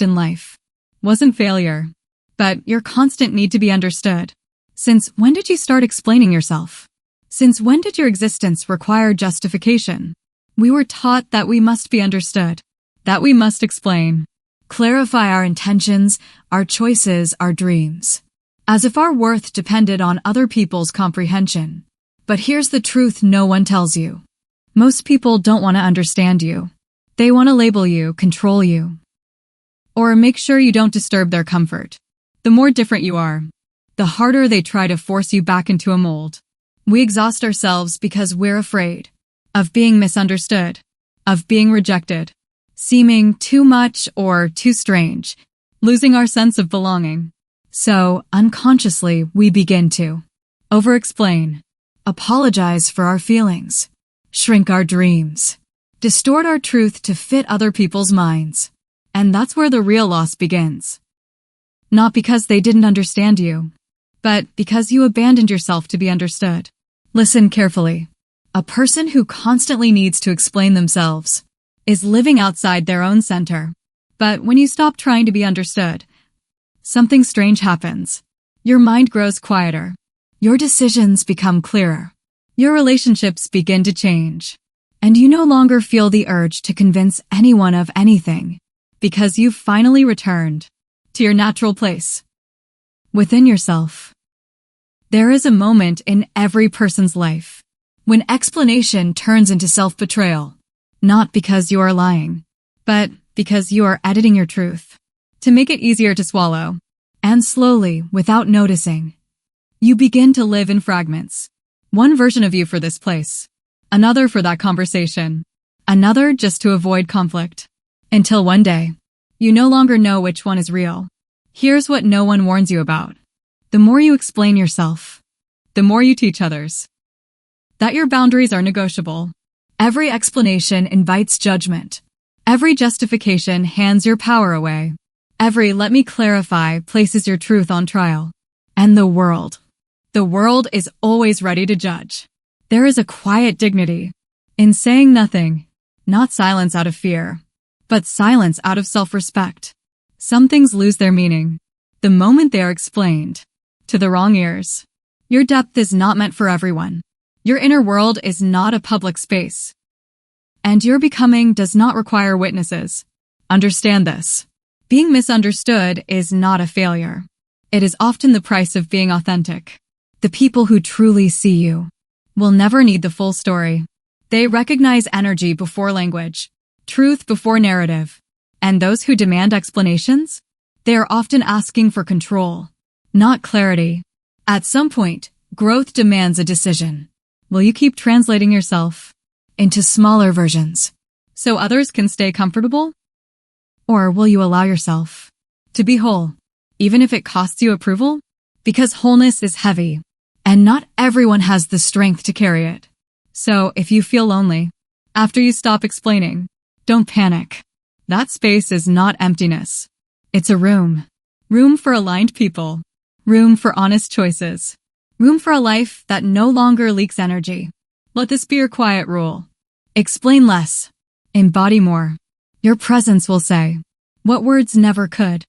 in life wasn't failure, but your constant need to be understood. Since when did you start explaining yourself? Since when did your existence require justification? We were taught that we must be understood, that we must explain, clarify our intentions, our choices, our dreams, as if our worth depended on other people's comprehension. But here's the truth no one tells you. Most people don't want to understand you. They want to label you, control you, or make sure you don't disturb their comfort. The more different you are, the harder they try to force you back into a mold. We exhaust ourselves because we're afraid of being misunderstood, of being rejected, seeming too much or too strange, losing our sense of belonging. So, unconsciously, we begin to over-explain, apologize for our feelings, shrink our dreams, distort our truth to fit other people's minds. And that's where the real loss begins. Not because they didn't understand you, but because you abandoned yourself to be understood. Listen carefully. A person who constantly needs to explain themselves is living outside their own center. But when you stop trying to be understood, something strange happens. Your mind grows quieter. Your decisions become clearer. Your relationships begin to change. And you no longer feel the urge to convince anyone of anything, because you've finally returned to your natural place within yourself. There is a moment in every person's life when explanation turns into self-betrayal, not because you are lying, but because you are editing your truth to make it easier to swallow. And slowly, without noticing, you begin to live in fragments. One version of you for this place, another for that conversation, another just to avoid conflict. Until one day, you no longer know which one is real. Here's what no one warns you about. The more you explain yourself, the more you teach others that your boundaries are negotiable. Every explanation invites judgment. Every justification hands your power away. Every "let me clarify" places your truth on trial. And the world is always ready to judge. There is a quiet dignity in saying nothing, not silence out of fear, but silence out of self-respect. Some things lose their meaning the moment they are explained to the wrong ears. Your depth is not meant for everyone. Your inner world is not a public space. And your becoming does not require witnesses. Understand this. Being misunderstood is not a failure. It is often the price of being authentic. The people who truly see you will never need the full story. They recognize energy before language, truth before narrative. And those who demand explanations? They are often asking for control, not clarity. At some point, growth demands a decision. Will you keep translating yourself into smaller versions so others can stay comfortable? Or will you allow yourself to be whole, even if it costs you approval? Because wholeness is heavy, and not everyone has the strength to carry it. So if you feel lonely after you stop explaining, don't panic. That space is not emptiness. It's a room. Room for aligned people. Room for honest choices. Room for a life that no longer leaks energy. Let this be your quiet rule. Explain less. Embody more. Your presence will say what words never could.